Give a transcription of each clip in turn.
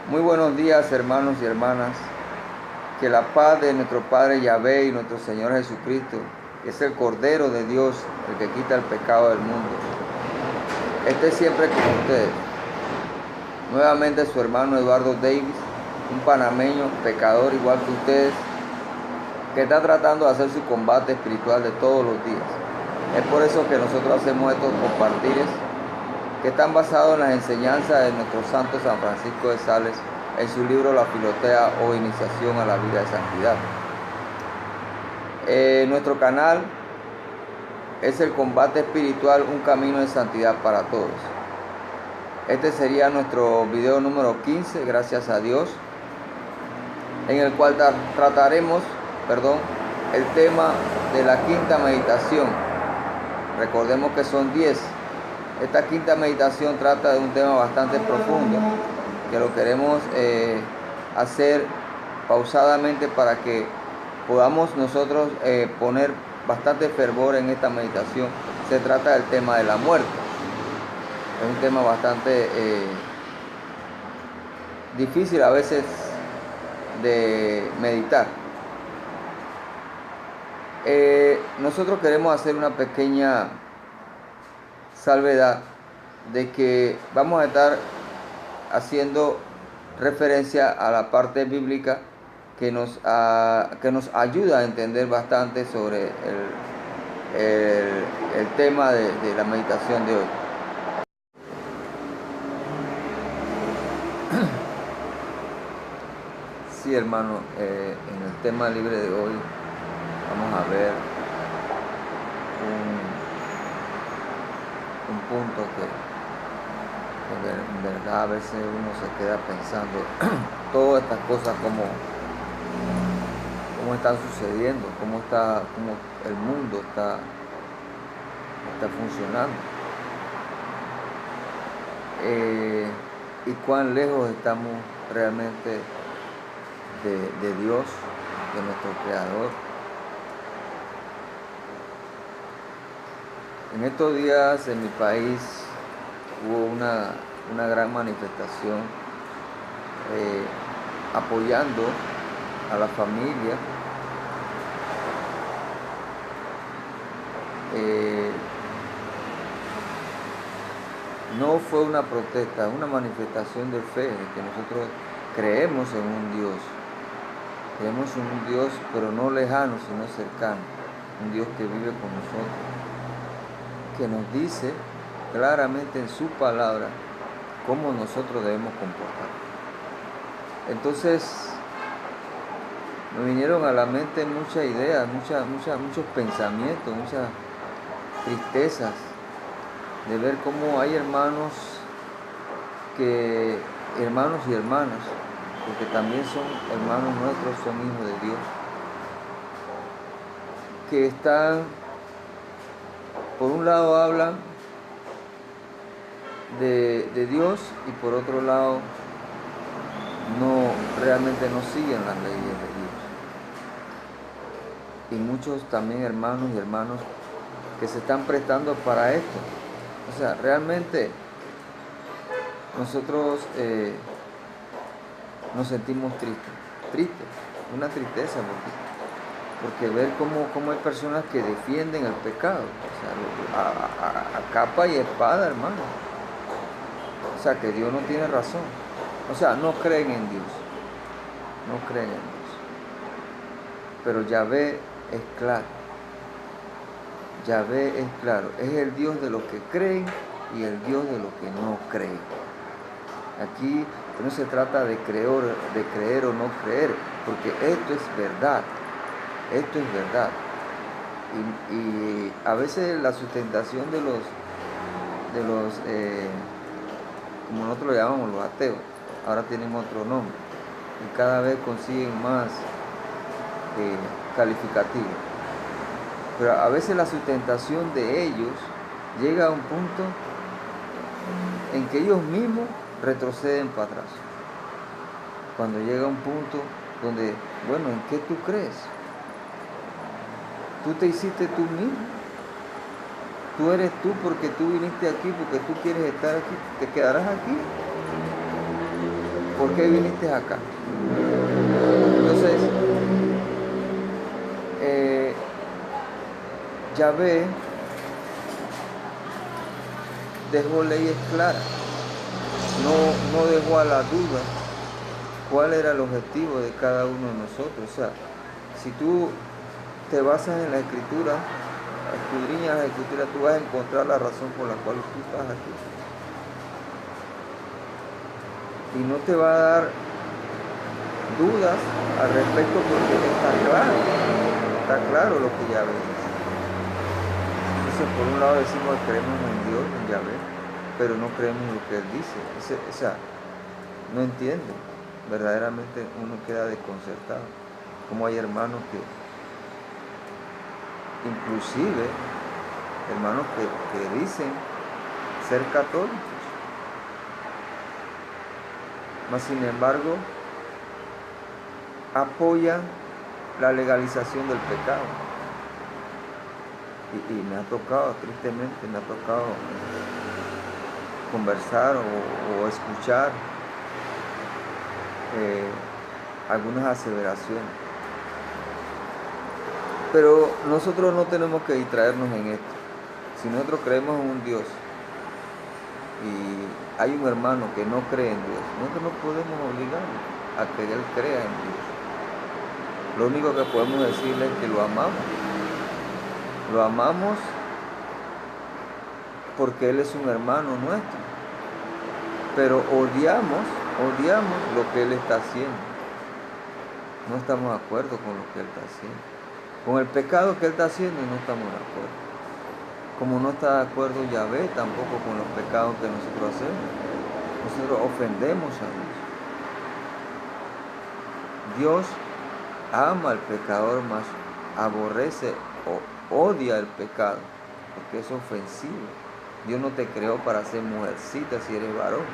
Muy buenos días, hermanos y hermanas. Que la paz de nuestro Padre Yahvé y nuestro Señor Jesucristo, que es el Cordero de Dios, el que quita el pecado del mundo, esté siempre con ustedes. Nuevamente su hermano Eduardo Davis, un panameño pecador igual que ustedes, que está tratando de hacer su combate espiritual de todos los días. Es por eso que nosotros hacemos estos compartires que están basados en las enseñanzas de nuestro santo San Francisco de Sales en su libro La Filotea o Iniciación a la Vida de Santidad. Nuestro canal es el combate espiritual, un camino de santidad para todos. Este sería nuestro video número 15, gracias a Dios, en el cual trataremos, el tema de la quinta meditación. Recordemos que son 10. Esta quinta meditación trata de un tema bastante profundo, que lo queremos hacer pausadamente para que podamos nosotros poner bastante fervor en esta meditación. Se trata del tema de la muerte. Es un tema bastante difícil a veces de meditar. Nosotros queremos hacer una pequeña salvedad de que vamos a estar haciendo referencia a la parte bíblica que nos ayuda a entender bastante sobre el tema de la meditación de hoy. Sí, hermano, en el tema libre de hoy vamos a ver un punto que en verdad a veces uno se queda pensando todas estas cosas cómo están sucediendo, cómo el mundo está funcionando, y cuán lejos estamos realmente de Dios, de nuestro Creador. En estos días en mi país hubo una gran manifestación apoyando a la familia. No fue una protesta, una manifestación de fe, de que nosotros creemos en un Dios. Creemos en un Dios, pero no lejano, sino cercano. Un Dios que vive con nosotros, que nos dice claramente en su palabra cómo nosotros debemos comportar. Entonces, me vinieron a la mente muchas ideas, muchos pensamientos, muchas tristezas de ver cómo hay hermanos y hermanas, porque también son hermanos nuestros, son hijos de Dios, que están, por un lado hablan de Dios y por otro lado realmente no siguen las leyes de Dios. Y muchos también hermanos y hermanas que se están prestando para esto. O sea, realmente nosotros nos sentimos tristes, una tristeza, porque ver cómo hay personas que defienden el pecado, o sea, a capa y espada, hermano. O sea, que Dios no tiene razón. O sea, no creen en Dios. No creen en Dios. Pero Yahvé es claro. Yahvé es claro. Es el Dios de los que creen y el Dios de los que no creen. Aquí no se trata de creer o no creer, porque esto es verdad. Esto es verdad. Y a veces la sustentación de los como nosotros lo llamamos los ateos, ahora tienen otro nombre, y cada vez consiguen más calificativos. Pero a veces la sustentación de ellos llega a un punto en que ellos mismos retroceden para atrás. Cuando llega un punto donde, bueno, ¿en qué tú crees? Tú te hiciste tú mismo. Tú eres tú porque tú viniste aquí, porque tú quieres estar aquí, te quedarás aquí. ¿por qué viniste acá? Entonces, Yahvé dejó leyes claras, no dejó a la duda cuál era el objetivo de cada uno de nosotros. O sea, si tú te basas en la Escritura, escudriñas la Escritura, tú vas a encontrar la razón por la cual tú estás aquí. Y no te va a dar dudas al respecto porque está claro lo que Yahvé dice. Entonces, por un lado decimos que creemos en Dios, en Yahvé, pero no creemos en lo que Él dice. O sea, no entiende. Verdaderamente uno queda desconcertado. Como hay hermanos que, inclusive, hermanos que dicen ser católicos, mas sin embargo apoyan la legalización del pecado. Y me ha tocado, tristemente, me ha tocado conversar o escuchar algunas aseveraciones. Pero nosotros no tenemos que distraernos en esto. Si nosotros creemos en un Dios y hay un hermano que no cree en Dios, nosotros no podemos obligarlo a que él crea en Dios. Lo único que podemos decirle es que lo amamos. Lo amamos porque Él es un hermano nuestro. Pero odiamos lo que Él está haciendo. No estamos de acuerdo con lo que Él está haciendo. Con el pecado que Él está haciendo no estamos de acuerdo. Como no está de acuerdo Yahvé tampoco con los pecados que nosotros hacemos. Nosotros ofendemos a Dios. Dios ama al pecador, mas aborrece o odia el pecado, porque es ofensivo. Dios no te creó para ser mujercita si eres varón.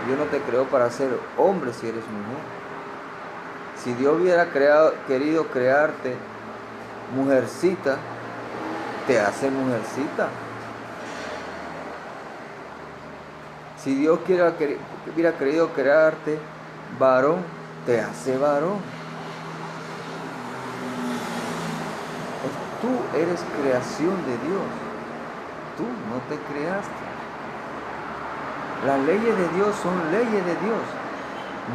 Dios no te creó para ser hombre si eres mujer. Si Dios hubiera querido crearte mujercita, te hace mujercita. Si Dios hubiera querido crearte varón, te hace varón. Tú eres creación de Dios. Tú no te creaste. Las leyes de Dios son leyes de Dios.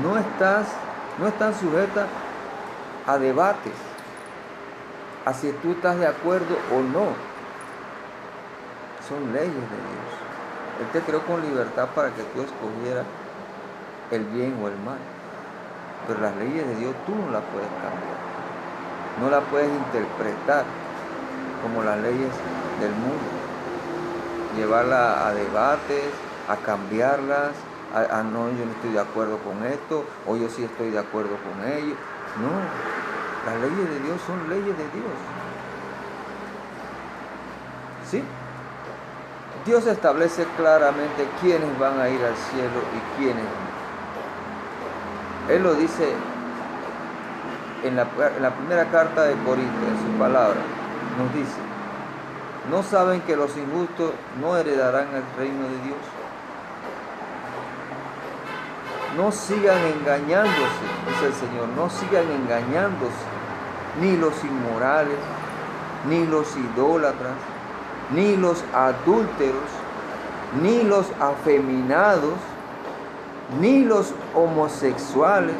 No están sujetas a debates, a si tú estás de acuerdo o no. Son leyes de Dios. Él te creó con libertad para que tú escogieras el bien o el mal. Pero las leyes de Dios tú no las puedes cambiar. No las puedes interpretar como las leyes del mundo. Llevarlas a debates, a cambiarlas, no, yo no estoy de acuerdo con esto, o yo sí estoy de acuerdo con ello. No, las leyes de Dios son leyes de Dios. ¿Sí? Dios establece claramente quiénes van a ir al cielo y quiénes no. Él lo dice en la primera carta de Corintios, en su palabra, nos dice: ¿no saben que los injustos no heredarán el reino de Dios? No sigan engañándose, dice el Señor, no sigan engañándose, ni los inmorales, ni los idólatras, ni los adúlteros, ni los afeminados, ni los homosexuales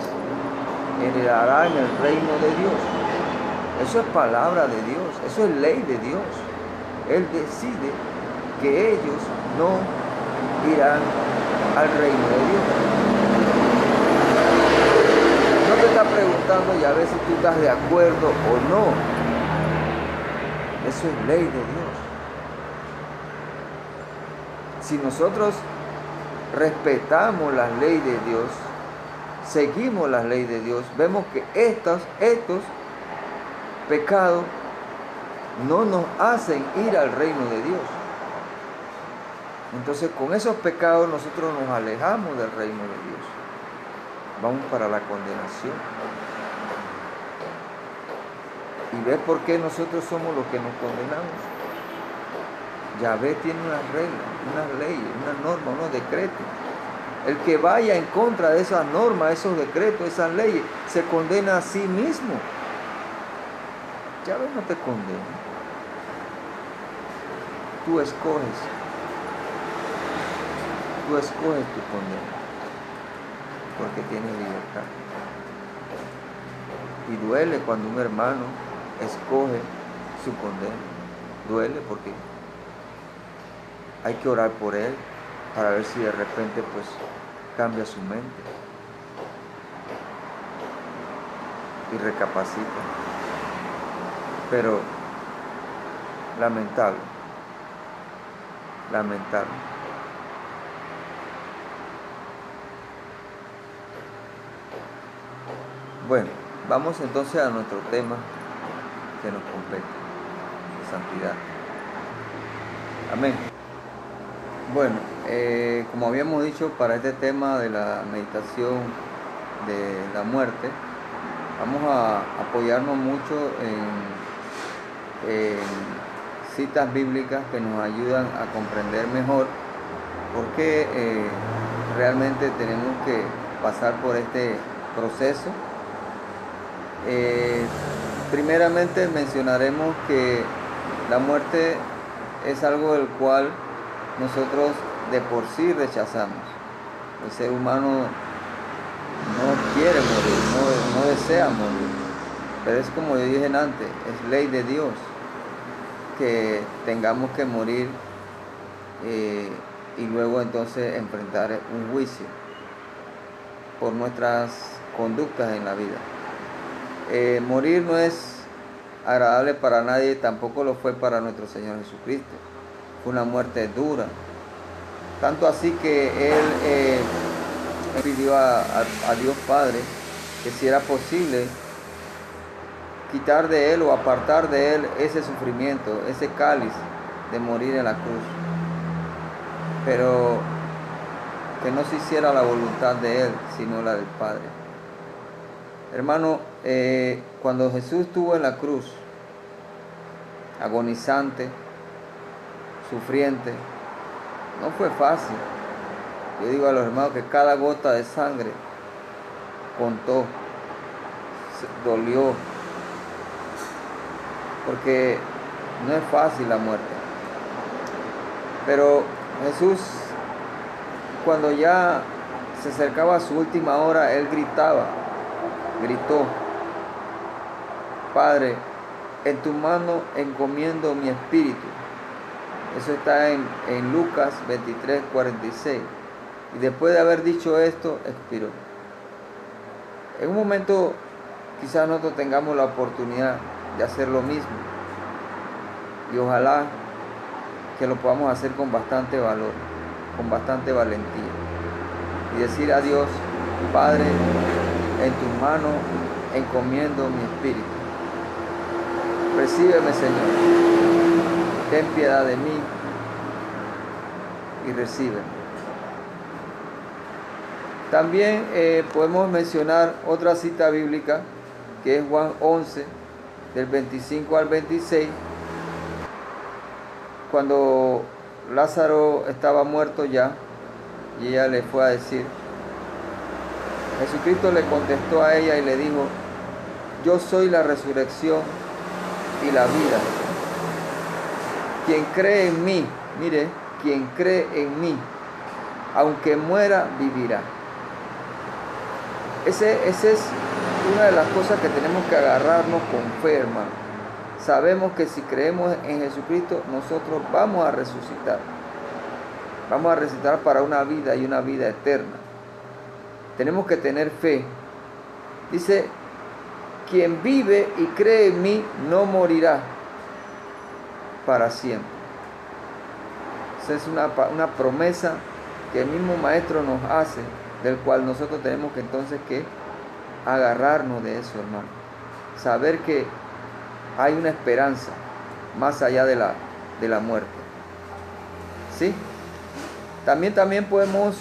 heredarán el reino de Dios. Eso es palabra de Dios, eso es ley de Dios. Él decide que ellos no irán al reino de Dios. No te está preguntando ya a ver si tú estás de acuerdo o no. Eso es ley de Dios. Si nosotros respetamos las leyes de Dios, seguimos las leyes de Dios, vemos que estos pecados no nos hacen ir al reino de Dios. Entonces, con esos pecados nosotros nos alejamos del reino de Dios. Vamos para la condenación. ¿Y ves por qué nosotros somos los que nos condenamos? Yahvé tiene unas reglas, unas leyes, unas normas, unos decretos. El que vaya en contra de esas normas, esos decretos, esas leyes, se condena a sí mismo. Yahvé no te condena. Tú escoges. Tú escoges tu condena. Porque tienes libertad. Y duele cuando un hermano escoge su condena. Duele porque hay que orar por él para ver si de repente pues cambia su mente y recapacita. Pero lamentable. Bueno, vamos entonces a nuestro tema que nos compete, santidad. Amén. Bueno, como habíamos dicho, para este tema de la meditación de la muerte, vamos a apoyarnos mucho en citas bíblicas que nos ayudan a comprender mejor por qué realmente tenemos que pasar por este proceso. Primeramente mencionaremos que la muerte es algo del cual nosotros de por sí rechazamos. El ser humano no quiere morir, no desea morir, pero es como yo dije antes, es ley de Dios que tengamos que morir y luego entonces enfrentar un juicio por nuestras conductas en la vida. Morir no es agradable para nadie, tampoco lo fue para nuestro Señor Jesucristo. Fue una muerte dura, tanto así que Él pidió a Dios Padre que si era posible quitar de Él o apartar de Él ese sufrimiento, ese cáliz de morir en la cruz, pero que no se hiciera la voluntad de Él, sino la del Padre. Hermano, cuando Jesús estuvo en la cruz, agonizante, sufriente, no fue fácil. Yo digo a los hermanos que cada gota de sangre contó, dolió, porque no es fácil la muerte. Pero Jesús, cuando ya se acercaba a su última hora, Él gritó, Padre, en tu mano encomiendo mi espíritu. Eso está en Lucas 23:46. Y después de haber dicho esto, expiró. En un momento quizás nosotros tengamos la oportunidad de hacer lo mismo. Y ojalá que lo podamos hacer con bastante valor, con bastante valentía. Y decir a Dios, Padre, en tus manos encomiendo mi espíritu. Recíbeme, Señor. Ten piedad de mí y recíbeme. También podemos mencionar otra cita bíblica que es Juan 11, del 25 al 26, cuando Lázaro estaba muerto ya y ella le fue a decir, Jesucristo le contestó a ella y le dijo, yo soy la resurrección y la vida. Quien cree en mí, mire, quien cree en mí, aunque muera, vivirá. Esa es una de las cosas que tenemos que agarrarnos con fe, hermano. Sabemos que si creemos en Jesucristo, nosotros vamos a resucitar. Vamos a resucitar para una vida y una vida eterna. Tenemos que tener fe. Dice, quien vive y cree en mí no morirá para siempre. Esa es una promesa que el mismo Maestro nos hace, del cual nosotros tenemos que entonces que agarrarnos de eso, hermano. Saber que hay una esperanza más allá de la muerte. ¿Sí? También podemos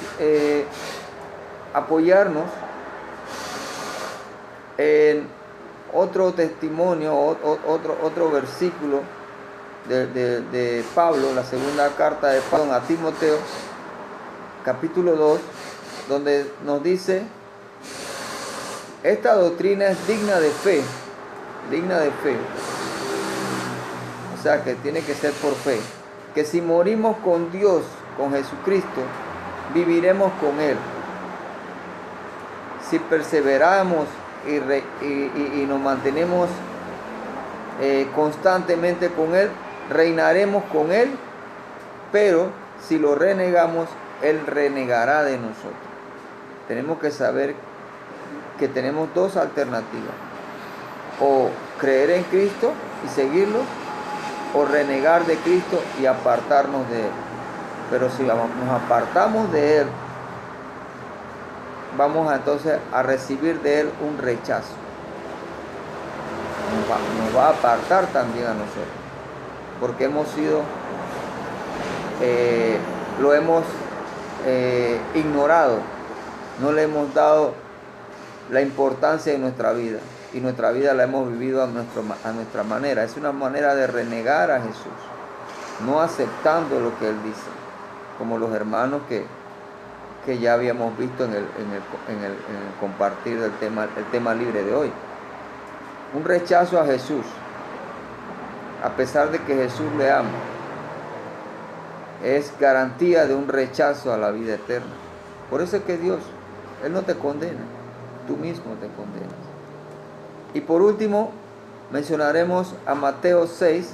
apoyarnos en otro testimonio, otro versículo de Pablo, la segunda carta de Pablo a Timoteo, capítulo 2, donde nos dice, esta doctrina es digna de fe, o sea que tiene que ser por fe, que si morimos con Dios, con Jesucristo, viviremos con Él. Si perseveramos y nos mantenemos constantemente con Él, reinaremos con Él, pero si lo renegamos, Él renegará de nosotros. Tenemos que saber que tenemos dos alternativas: o creer en Cristo y seguirlo, o renegar de Cristo y apartarnos de Él. Pero si nos apartamos de Él, vamos entonces a recibir de Él un rechazo. Nos va a apartar también a nosotros, porque hemos sido, lo hemos ignorado, no le hemos dado la importancia en nuestra vida, y nuestra vida la hemos vivido a nuestra manera. Es una manera de renegar a Jesús, no aceptando lo que Él dice, como los hermanos que ya habíamos visto en el compartir del tema libre de hoy. Un rechazo a Jesús, a pesar de que Jesús le ama, es garantía de un rechazo a la vida eterna. Por eso es que Dios, Él no te condena, tú mismo te condenas. Y por último, mencionaremos a Mateo 16,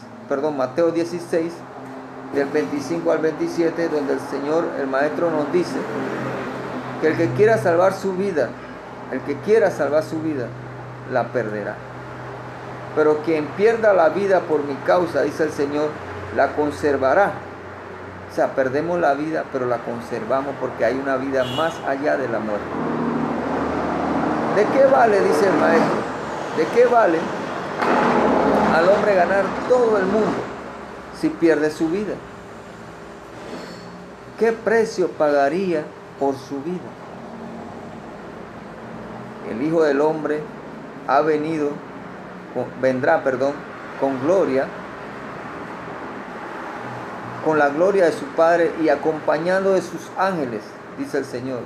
del 25 al 27, donde el Señor, el Maestro, nos dice que el que quiera salvar su vida, la perderá. Pero quien pierda la vida por mi causa, dice el Señor, la conservará. O sea, perdemos la vida, pero la conservamos porque hay una vida más allá de la muerte. ¿De qué vale, dice el Maestro? ¿De qué vale al hombre ganar todo el mundo si pierde su vida? ¿Qué precio pagaría por su vida? El Hijo del Hombre vendrá con gloria, con la gloria de su Padre y acompañado de sus ángeles, dice el Señor.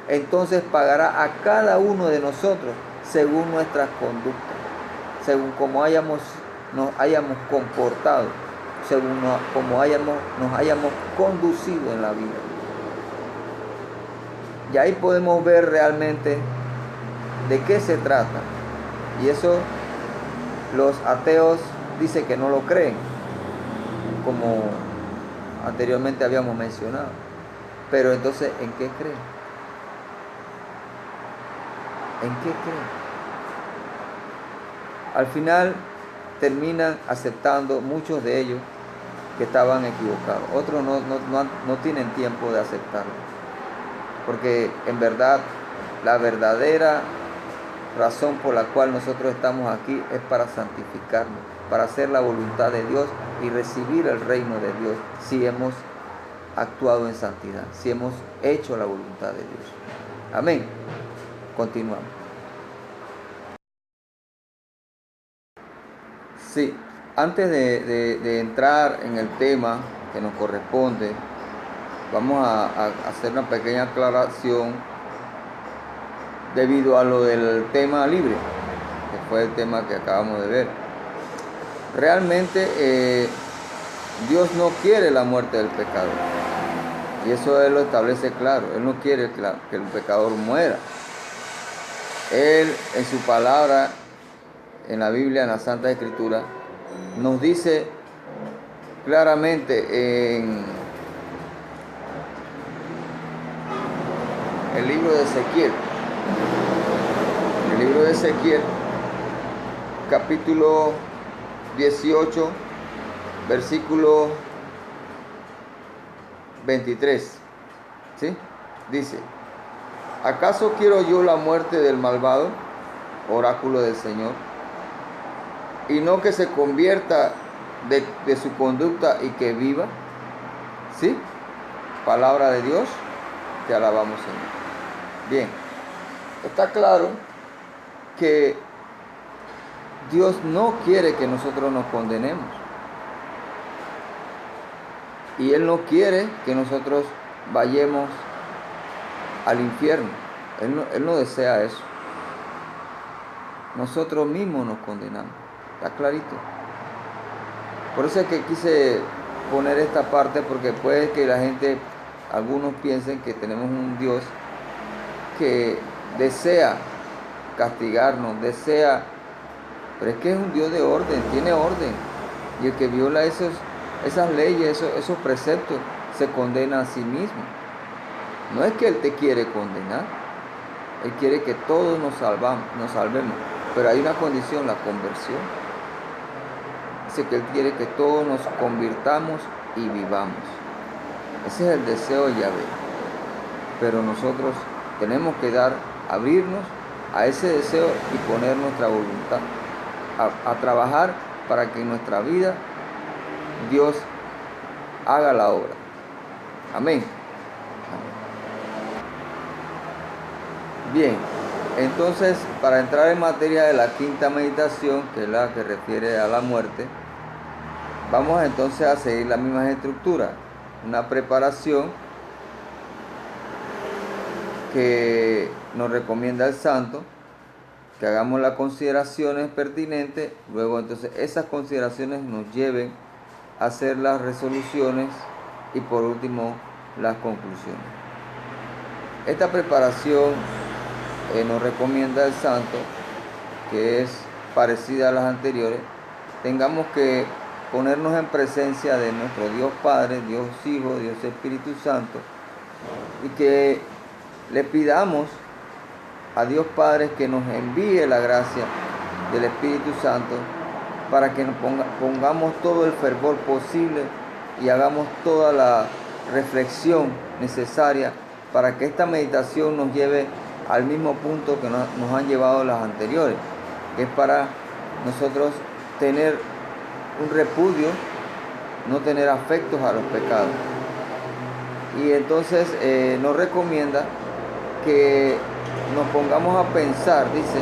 Entonces pagará a cada uno de nosotros según nuestras conductas, según como nos hayamos comportado, según como nos hayamos conducido en la vida. Y ahí podemos ver realmente de qué se trata. Y eso los ateos dicen que no lo creen, como anteriormente habíamos mencionado. Pero entonces, ¿en qué creen? ¿En qué creen? Al final terminan aceptando, muchos de ellos, que estaban equivocados. Otros no tienen tiempo de aceptarlo. Porque en verdad, la verdadera razón por la cual nosotros estamos aquí es para santificarnos, para hacer la voluntad de Dios y recibir el reino de Dios, si hemos actuado en santidad, si hemos hecho la voluntad de Dios. Amén. Continuamos. Sí, antes de entrar en el tema que nos corresponde, vamos a hacer una pequeña aclaración debido a lo del tema libre, que fue el tema que acabamos de ver. Realmente Dios no quiere la muerte del pecador, y eso Él lo establece claro. Él no quiere que el pecador muera. Él, en su palabra, en la Biblia, en la Santa Escritura, nos dice claramente en el libro de Ezequiel, capítulo 18, versículo 23, ¿sí? Dice: ¿acaso quiero yo la muerte del malvado, oráculo del Señor, y no que se convierta de su conducta y que viva? ¿Sí? Palabra de Dios, te alabamos, Señor. Bien, está claro que Dios no quiere que nosotros nos condenemos. Y Él no quiere que nosotros vayamos al infierno. Él no desea eso. Nosotros mismos nos condenamos. Está clarito. Por eso es que quise poner esta parte, porque puede que la gente, algunos piensen que tenemos un Dios que desea castigarnos, pero es que es un Dios de orden, tiene orden. Y el que viola esas leyes, esos preceptos, se condena a sí mismo. No es que Él te quiere condenar, Él quiere que todos nos salvemos, pero hay una condición, la conversión. Dice que Él quiere que todos nos convirtamos y vivamos. Ese es el deseo de Yahvé. Pero nosotros tenemos que abrirnos a ese deseo y poner nuestra voluntad a trabajar para que en nuestra vida Dios haga la obra. Amén. Bien, entonces para entrar en materia de la quinta meditación, que es la que refiere a la muerte, vamos entonces a seguir la misma estructura, una preparación que nos recomienda el santo, que hagamos las consideraciones pertinentes, luego entonces esas consideraciones nos lleven a hacer las resoluciones y por último las conclusiones. Esta preparación nos recomienda el santo, que es parecida a las anteriores. Tengamos que ponernos en presencia de nuestro Dios Padre, Dios Hijo, Dios Espíritu Santo, y que le pidamos a Dios Padre que nos envíe la gracia del Espíritu Santo para que nos pongamos todo el fervor posible y hagamos toda la reflexión necesaria para que esta meditación nos lleve al mismo punto que nos han llevado las anteriores, que es para nosotros tener un repudio, no tener afectos a los pecados. Y entonces nos recomienda que nos pongamos a pensar, dice,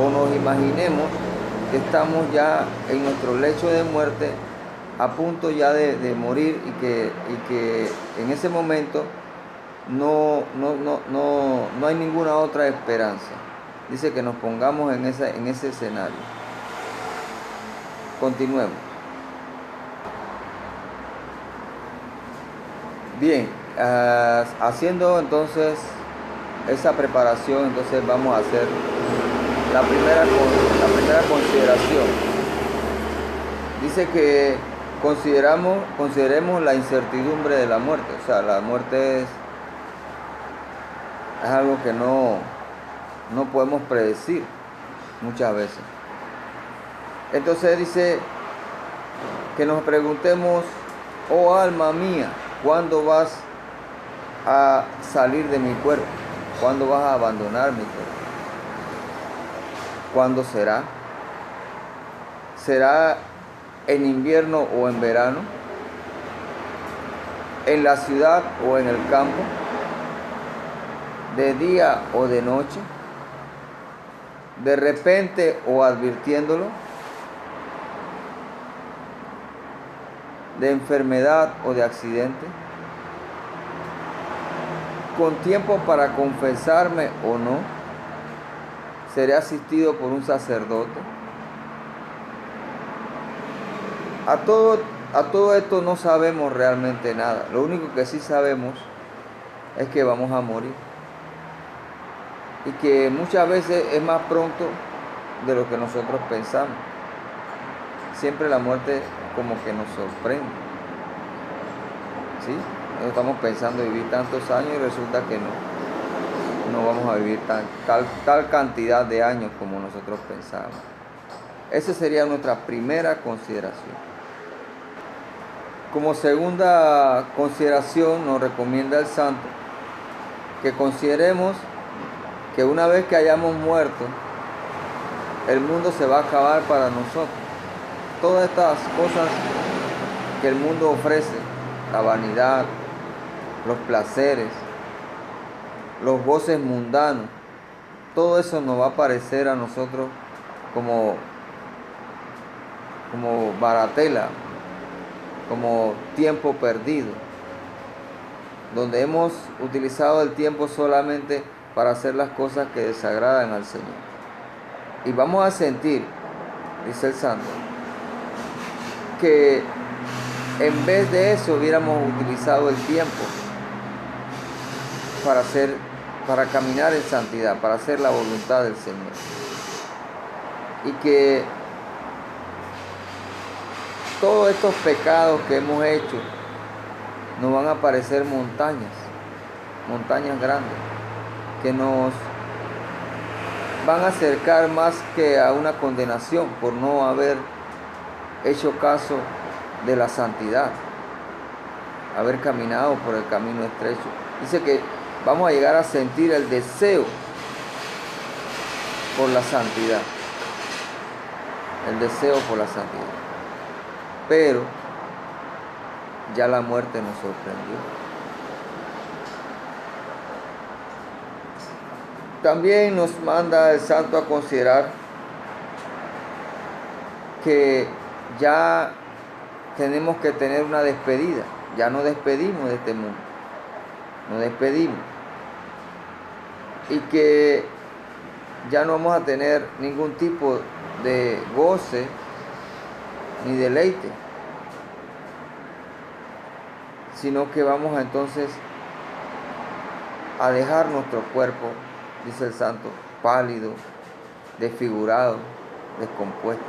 o nos imaginemos que estamos ya en nuestro lecho de muerte, a punto ya de morir, y que en ese momento no hay ninguna otra esperanza. Dice que nos pongamos en ese escenario. Continuemos. Bien, haciendo entonces esa preparación, entonces vamos a hacer la primera consideración. Dice que consideremos la incertidumbre de la muerte. O sea, la muerte es algo que no podemos predecir muchas veces. Entonces dice que nos preguntemos: oh alma mía, ¿cuándo vas a salir de mi cuerpo? ¿Cuándo vas a abandonar mi cuerpo? ¿Cuándo será? ¿Será en invierno o en verano? ¿En la ciudad o en el campo? ¿De día o de noche? ¿De repente o advirtiéndolo? ¿De enfermedad o de accidente? ¿Con tiempo para confesarme o no? ¿Seré asistido por un sacerdote? A todo esto no sabemos realmente nada. Lo único que sí sabemos es que vamos a morir. Y que muchas veces es más pronto de lo que nosotros pensamos. Siempre la muerte como que nos sorprende. ¿Sí? Nosotros estamos pensando vivir tantos años y resulta que no vamos a vivir tal cantidad de años como nosotros pensábamos. Esa sería nuestra primera consideración. Como segunda consideración nos recomienda el santo que consideremos que una vez que hayamos muerto, el mundo se va a acabar para nosotros. Todas estas cosas que el mundo ofrece, la vanidad, los placeres, los goces mundanos, todo eso nos va a parecer a nosotros como baratela, como tiempo perdido. donde hemos utilizado el tiempo solamente para hacer las cosas que desagradan al Señor. Y vamos a sentir, dice el Santo, que en vez de eso hubiéramos utilizado el tiempo para caminar en santidad, para hacer la voluntad del Señor. Y que todos estos pecados que hemos hecho nos van a parecer montañas grandes, que nos van a acercar más que a una condenación por no haber hecho caso de la santidad, haber caminado por el camino estrecho. Dice que vamos a llegar a sentir el deseo por la santidad, el deseo por la santidad. Pero ya la muerte nos sorprendió. También nos manda el Santo a considerar que ya tenemos que tener una despedida. Ya nos despedimos de este mundo. Nos despedimos. Y que ya no vamos a tener ningún tipo de goce ni deleite, sino que vamos entonces a dejar nuestro cuerpo, dice el Santo, pálido, desfigurado, descompuesto.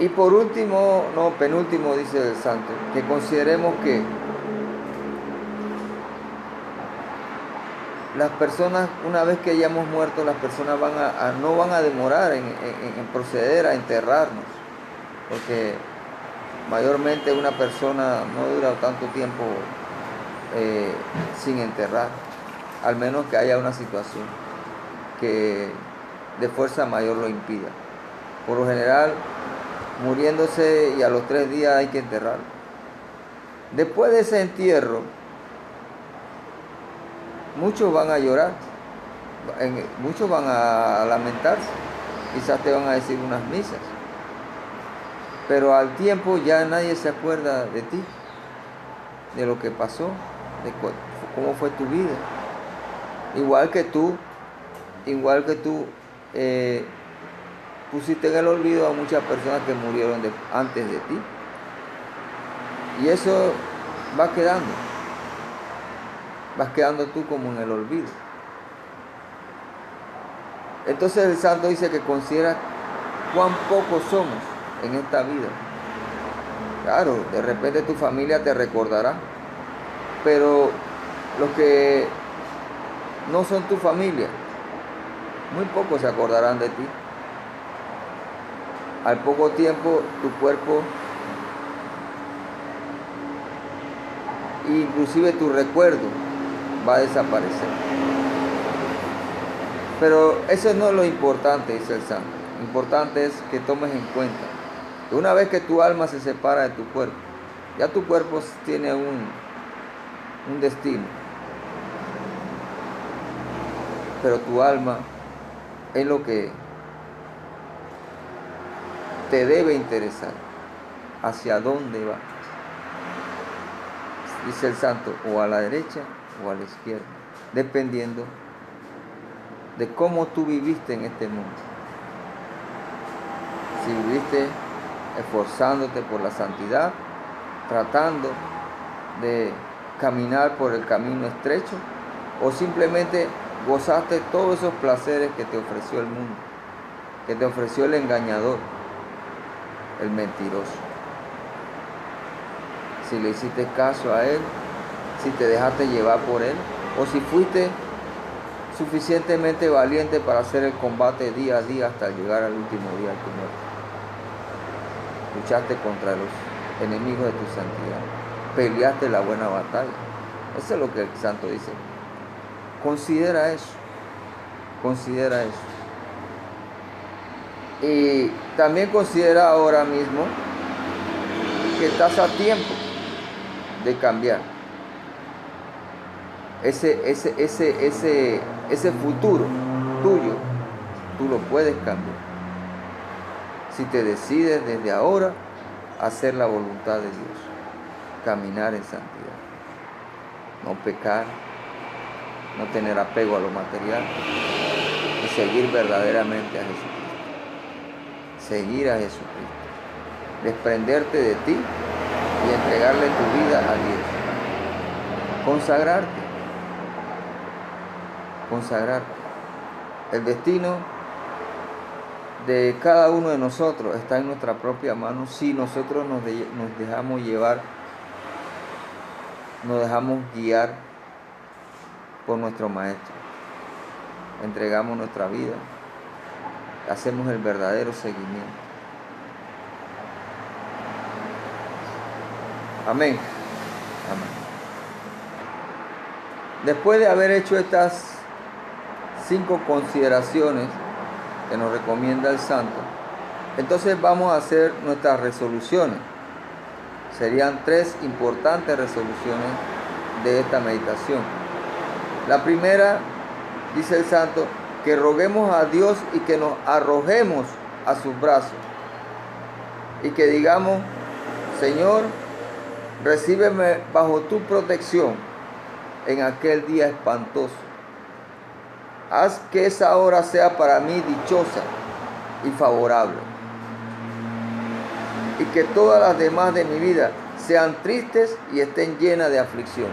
Y por último, penúltimo, dice el Santo, que consideremos que las personas, una vez que hayamos muerto, las personas no van a demorar en proceder a enterrarnos, porque mayormente una persona no dura tanto tiempo sin enterrar, al menos que haya una situación que de fuerza mayor lo impida. Por lo general, muriéndose y a los 3 días hay que enterrarlo. Después de ese entierro, muchos van a llorar, muchos van a lamentarse, quizás te van a decir unas misas, pero al tiempo ya nadie se acuerda de ti, de lo que pasó, de cómo fue tu vida. Igual que tú pusiste en el olvido a muchas personas que murieron antes de ti. Y eso va quedando. Vas quedando tú como en el olvido. Entonces el Santo dice que considera cuán pocos somos en esta vida. Claro, de repente tu familia te recordará, pero los que no son tu familia, muy pocos se acordarán de ti. Al poco tiempo tu cuerpo, inclusive tu recuerdo, va a desaparecer. Pero eso no es lo importante, dice el Santo. Lo importante es que tomes en cuenta que una vez que tu alma se separa de tu cuerpo, ya tu cuerpo tiene un destino. Pero tu alma es lo que te debe interesar. ¿Hacia dónde va? Dice el Santo, o a la derecha o a la izquierda, dependiendo de cómo tú viviste en este mundo. Si viviste esforzándote por la santidad, tratando de caminar por el camino estrecho, o simplemente gozaste todos esos placeres que te ofreció el mundo, que te ofreció el engañador, el mentiroso. Si le hiciste caso a él, si te dejaste llevar por él, o si fuiste suficientemente valiente para hacer el combate día a día hasta llegar al último día de tu muerte. Luchaste contra los enemigos de tu santidad, peleaste la buena batalla. Eso es lo que el Santo dice. Considera eso, considera eso. Y también considera ahora mismo que estás a tiempo de cambiar. Ese futuro tuyo, tú lo puedes cambiar. Si te decides desde ahora hacer la voluntad de Dios, caminar en santidad, no pecar, no tener apego a lo material y seguir verdaderamente a Jesucristo. Seguir a Jesucristo, desprenderte de ti y entregarle tu vida a Dios. Consagrarte. El destino de cada uno de nosotros está en nuestra propia mano si nosotros nos dejamos llevar, nos dejamos guiar por nuestro Maestro. Entregamos nuestra vida, hacemos el verdadero seguimiento. Amén. Amén. Después de haber hecho estas 5 consideraciones que nos recomienda el santo, entonces vamos a hacer nuestras resoluciones. Serían 3 importantes resoluciones de esta meditación. La primera, dice el santo, que roguemos a Dios y que nos arrojemos a sus brazos y que digamos: Señor, recíbeme bajo tu protección en aquel día espantoso. Haz que esa hora sea para mí dichosa y favorable, y que todas las demás de mi vida sean tristes y estén llenas de aflicción.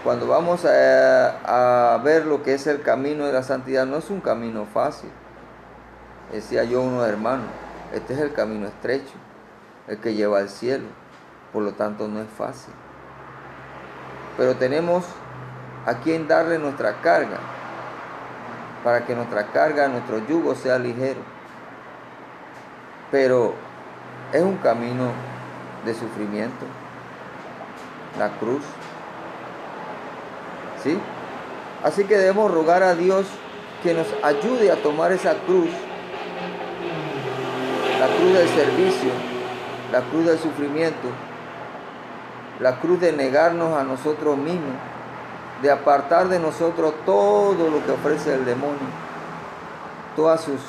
Cuando vamos a ver lo que es el camino de la santidad, no es un camino fácil. Decía yo a unos hermanos, este es el camino estrecho, el que lleva al cielo, por lo tanto no es fácil. Pero tenemos a quien darle nuestra carga, para que nuestra carga, nuestro yugo sea ligero. Pero es un camino de sufrimiento, la cruz. ¿Sí? Así que debemos rogar a Dios que nos ayude a tomar esa cruz, la cruz del servicio, la cruz del sufrimiento, la cruz de negarnos a nosotros mismos, de apartar de nosotros todo lo que ofrece el demonio, todas sus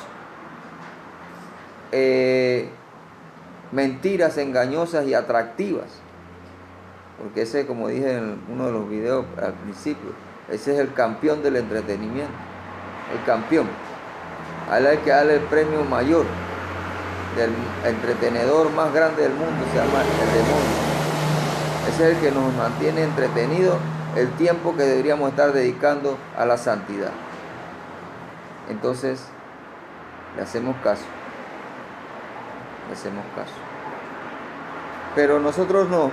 mentiras engañosas y atractivas. Porque ese, como dije en uno de los videos al principio, ese es el campeón del entretenimiento, el campeón. A él hay que darle el premio mayor, del entretenedor más grande del mundo, se llama el demonio. Ese es el que nos mantiene entretenidos el tiempo que deberíamos estar dedicando a la santidad. Entonces, le hacemos caso. Pero nosotros no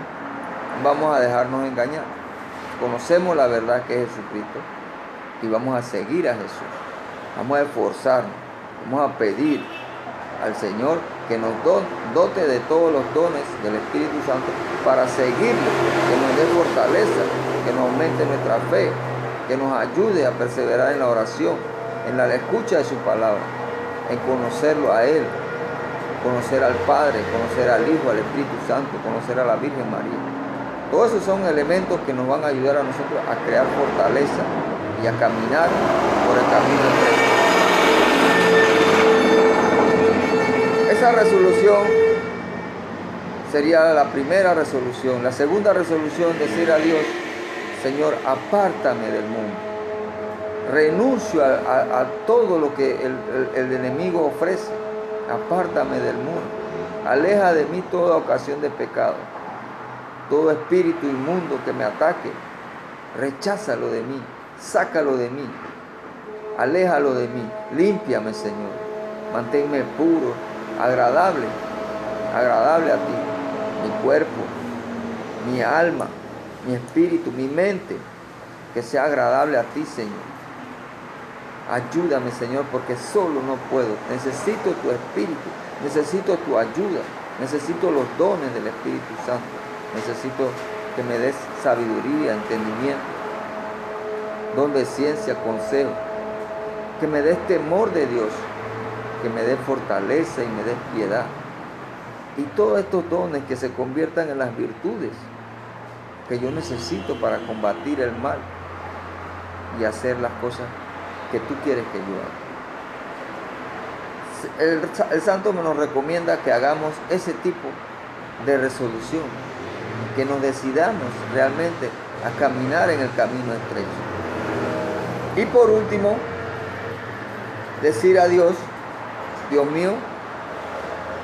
vamos a dejarnos engañar. Conocemos la verdad que es Jesucristo y vamos a seguir a Jesús. Vamos a esforzarnos, vamos a pedir al Señor que nos dote de todos los dones del Espíritu Santo para seguirlo, que nos dé fortaleza, que nos aumente nuestra fe, que nos ayude a perseverar en la oración, en la escucha de su palabra, en conocerlo a Él, conocer al Padre, conocer al Hijo, al Espíritu Santo, conocer a la Virgen María. Todos esos son elementos que nos van a ayudar a nosotros a crear fortaleza y a caminar por el camino recto. Esa resolución sería la primera resolución. La segunda resolución, decir a Dios: Señor, apártame del mundo. Renuncio a todo lo que el enemigo ofrece. Apártame del mundo. Aleja de mí toda ocasión de pecado. Todo espíritu inmundo que me ataque, recházalo de mí, sácalo de mí, aléjalo de mí, límpiame, Señor, manténme puro, agradable a ti, mi cuerpo, mi alma, mi espíritu, mi mente, que sea agradable a ti, Señor. Ayúdame, Señor, porque solo no puedo, necesito tu espíritu, necesito tu ayuda, necesito los dones del Espíritu Santo. Necesito que me des sabiduría, entendimiento, don de ciencia, consejo, que me des temor de Dios, que me des fortaleza y me des piedad. Y todos estos dones que se conviertan en las virtudes que yo necesito para combatir el mal y hacer las cosas que tú quieres que yo haga. El santo nos recomienda que hagamos ese tipo de resolución, que nos decidamos realmente a caminar en el camino estrecho. Y por último, decir a Dios, Dios mío,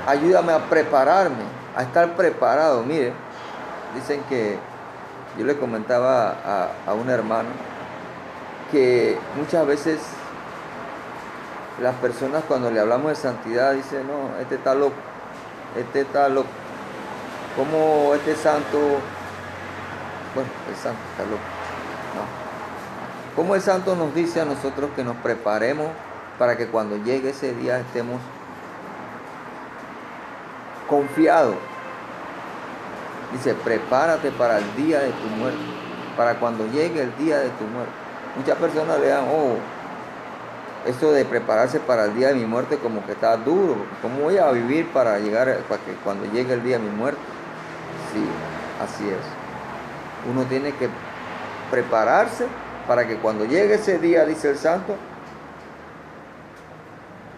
ayúdame a prepararme, a estar preparado. Mire, dicen que, yo le comentaba a un hermano, que muchas veces las personas cuando le hablamos de santidad dicen, no, este está loco, ¿cómo este santo? Bueno, el santo está loco. No. ¿Cómo el santo nos dice a nosotros que nos preparemos para que cuando llegue ese día estemos confiados? Dice, prepárate para el día de tu muerte, para cuando llegue el día de tu muerte. Muchas personas le dan, esto de prepararse para el día de mi muerte como que está duro. ¿Cómo voy a vivir para que cuando llegue el día de mi muerte? Sí, así es. Uno tiene que prepararse para que cuando llegue ese día, dice el santo,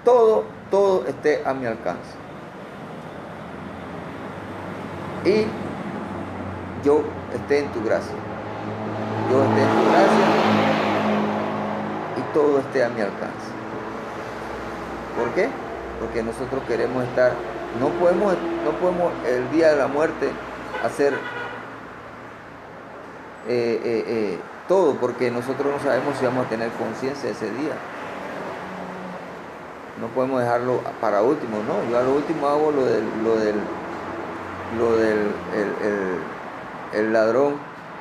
todo esté a mi alcance. Y yo esté en tu gracia. Yo esté en tu gracia y todo esté a mi alcance. ¿Por qué? Porque nosotros queremos estar, no podemos el día de la muerte hacer todo, porque nosotros no sabemos si vamos a tener conciencia ese día. No podemos dejarlo para último, no. Yo a lo último hago lo del el ladrón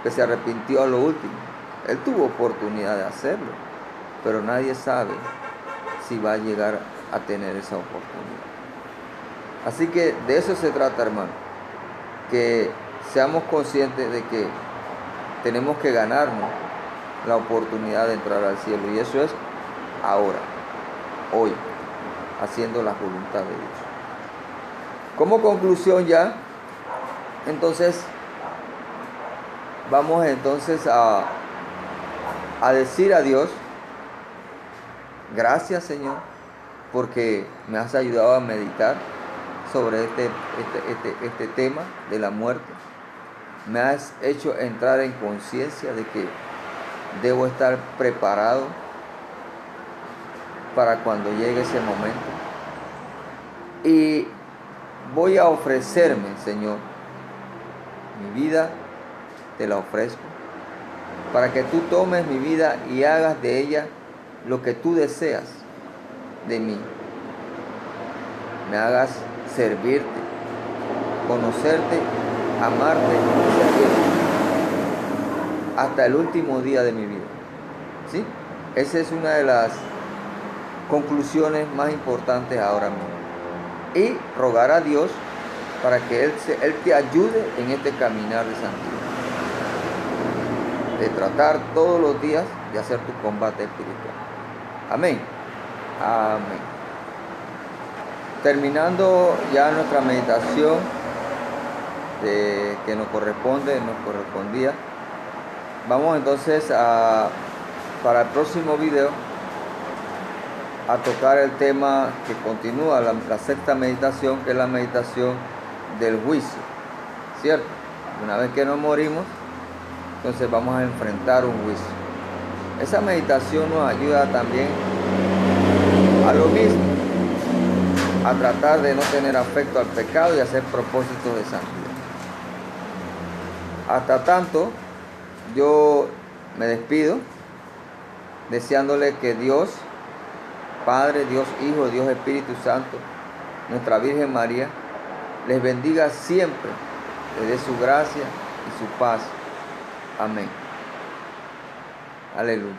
que se arrepintió a lo último. Él tuvo oportunidad de hacerlo, pero nadie sabe si va a llegar a tener esa oportunidad. Así que de eso se trata, hermano, que seamos conscientes de que tenemos que ganarnos la oportunidad de entrar al cielo, y eso es ahora, hoy, haciendo la voluntad de Dios. Como conclusión ya, entonces vamos entonces a decir a Dios, gracias Señor, porque me has ayudado a meditar sobre este tema de la muerte. Me has hecho entrar en conciencia de que debo estar preparado para cuando llegue ese momento. Y voy a ofrecerme, Señor, mi vida te la ofrezco, para que tú tomes mi vida y hagas de ella lo que tú deseas de mí. Me hagas servirte, conocerte, amarte y servirte hasta el último día de mi vida. ¿Sí? Esa es una de las conclusiones más importantes ahora mismo. Y rogar a Dios para que Él te ayude en este caminar de santidad, de tratar todos los días de hacer tu combate espiritual. Amén. Amén. Terminando ya nuestra meditación que nos correspondía, vamos entonces para el próximo video a tocar el tema que continúa, la sexta meditación, que es la meditación del juicio, ¿cierto? Una vez que nos morimos, entonces vamos a enfrentar un juicio. Esa meditación nos ayuda también a lo mismo, a tratar de no tener afecto al pecado y hacer propósitos de santidad. Hasta tanto, yo me despido deseándole que Dios Padre, Dios Hijo, Dios Espíritu Santo, nuestra Virgen María, les bendiga siempre, les dé su gracia y su paz. Amén. Aleluya.